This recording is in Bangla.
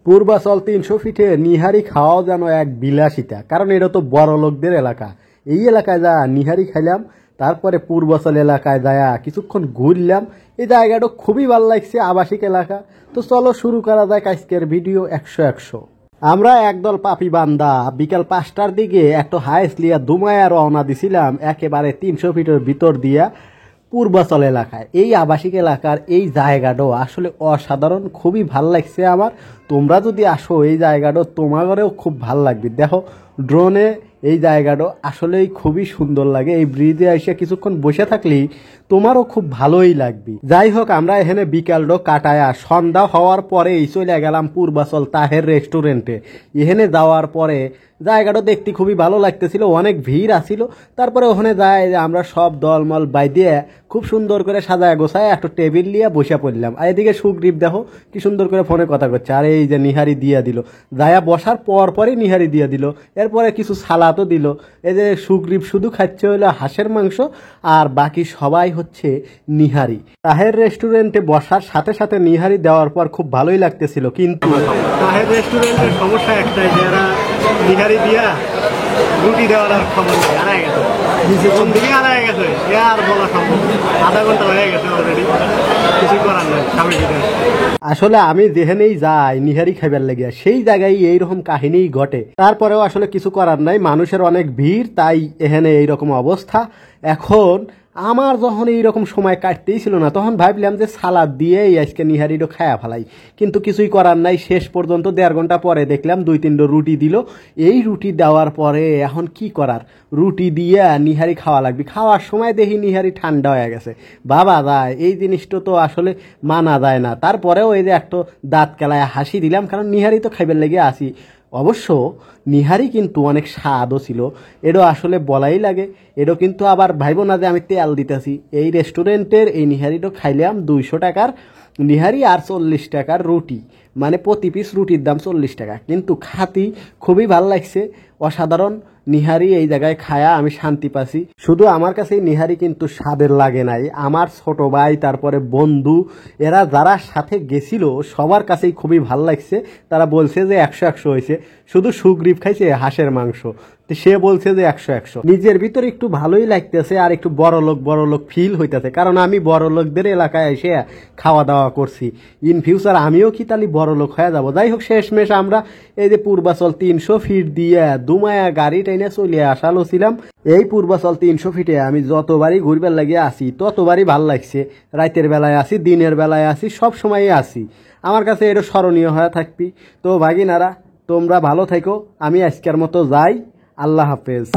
পূর্বাচল ৩০০ ফিটে নিহারি খাওয়াও যেন এক বিলাসিতা, কারণ এটা তো বড় লোকদের এলাকা। এই এলাকায় যা নিহারি খাইলাম, তারপরে পূর্বাচল এলাকায় যায়া কিছুক্ষণ ঘুরলাম। এই জায়গাটা খুবই ভালো লাগছে, আবাসিক এলাকা। তো চলো শুরু করা যাক আজকের ভিডিও ১০০। আমরা একদল পাপি বান্দা বিকাল ৫টার দিকে একটা হাইস লিয়া দুমায়া রওনা দিছিলাম একেবারে ৩০০ ফিটের ভিতর দিয়া পূর্বাচল এলাকায়। এই আবাসিক এলাকার এই জায়গাটাও আসলে অসাধারণ, খুবই ভাল লাগছে আমার। তোমরা যদি আসো এই জায়গাটাও তোমাদেরও খুব ভাল লাগবে। দেখো ড্রোনে এই জায়গাটা আসলেই খুবই সুন্দর লাগে। এই ব্রিজে এসে কিছুক্ষণ বসে থাকলেই তোমারও খুব ভালোই লাগবে। যাই হোক, আমরা এখানে বিকালটা কাটায়া সন্ধ্যা হওয়ার পরেই চলে গেলাম পূর্বাচল তাহের রেস্টুরেন্টে। এখানে যাওয়ার পরে জায়গাটা দেখতে খুবই ভালো লাগতেছিল, অনেক ভিড় আসিল। তারপরে ওখানে যায় আমরা সব দলমল বাই দিয়ে খুব সুন্দর করে সাজায় গোছায় একটা টেবিল নিয়ে বসে পড়লাম। আর এদিকে সুগ্রীব দেখো কি সুন্দর করে ফোনে কথা করছে, আর এই যে নিহারি দিয়া দিল। যায়া বসার পরই নিহারি দিয়া দিল, এরপরে কিছু সালাদও দিল। এই যে সুগ্রীব শুধু খাচ্ছে হলো হাঁসের মাংস, আর বাকি সবাই হচ্ছে নিহারি। তাহের রেস্টুরেন্টে বসার সাথে সাথে নিহারি দেওয়ার পর খুব ভালোই লাগতেছিল। কিন্তু তাহের রেস্টুরেন্টের সমস্যা একটাই, যারা নিহারি দিয়া রুটি দেওয়ার আর খবর নেই, হারায় গেছে। কোন দিকে হারায় গেছে আর বলা সম্ভব, আধা ঘন্টা হয়ে গেছে অলরেডি, কিছু করার নেই। আসলে আমি যেখানেই যাই নিহারি খাইবার লেগে সেই জায়গায় এইরকম কাহিনী ঘটে। তারপরেও আসলে কিছু করার নাই, মানুষের অনেক ভিড়, তাই এখানে এইরকম অবস্থা। এখন আমার যখন এইরকম সময় কাটতেই ছিল না, তখন ভাবলাম যে সালাদ দিয়েই আজকে নিহারিটা খায়া ফেলাই, কিন্তু কিছুই করার নাই। শেষ পর্যন্ত ১.৫ ঘন্টা পরে দেখলাম ২-৩টা রুটি দিল। এই রুটি দেওয়ার পরে এখন কি করার, রুটি দিয়ে নিহারি খাওয়া লাগবে। খাওয়ার সময় দেখি নিহারি ঠান্ডা হয়ে গেছে। বাবা যায় এই জিনিসটা তো আসলে মানা যায় না। তারপরেও এই যে একটা দাঁত কেলায় হাসি দিলাম, কারণ নিহারি তো খাইবার লেগে আসি। অবশ্য নিহারি কিন্তু অনেক স্বাদও ছিল, এটাও আসলে বলাই লাগে। এটাও কিন্তু আবার ভাইব না যে আমি তেল দিতেছি। এই রেস্টুরেন্টের এই নিহারিটা খাইলাম ২০০ টাকার নিহারি আর ৪০ টাকার রুটি, মানে প্রতি পিস রুটির দাম ৪০ টাকা। কিন্তু খাতি খুবই ভালো লাগছে, অসাধারণ নিহারি। এই জায়গায় খায়া আমি শান্তি পাচ্ছি। শুধু আমার কাছে নিহারি কিন্তু স্বাদের লাগে নাই, আমার ছোট ভাই তারপরে বন্ধু এরা যারা সাথে গেছিল সবার কাছেই খুবই ভালো লাগছে। তারা বলছে যে ১০০ হয়েছে। শুধু সুগ্রীব খাইছে হাঁসের মাংস, সে বলছে যে ১০০। নিজের ভিতরে একটু ভালোই লাগতেছে, আর একটু বড় লোক ফিল হইতেছে, কারণ আমি বড় লোকদের এলাকায় এসে খাওয়া দাওয়া করছি। ইন ফিউচার আমিও কি তাহলে বড় লোক হয়ে যাবো। যাই হোক, শেষমেশ আমরা এই যে পূর্বাচল ৩০০ ফিট দিয়ে দুমায়া গাড়ি টাইনে চলে আসালো ছিলাম। এই পূর্বাচল ৩০০ ফিটে আমি যতবারই ঘুরবার লাগিয়ে আসি ততবারই ভাল লাগছে। রাতের বেলায় আসি, দিনের বেলায় আসি, সব সময়ই আসি। আমার কাছে এটা স্মরণীয় হয়ে থাকবি। তো ভাগিনারা, তোমরা ভালো থেকো, আমি আজকের মতো যাই। আল্লাহ হাফেজ।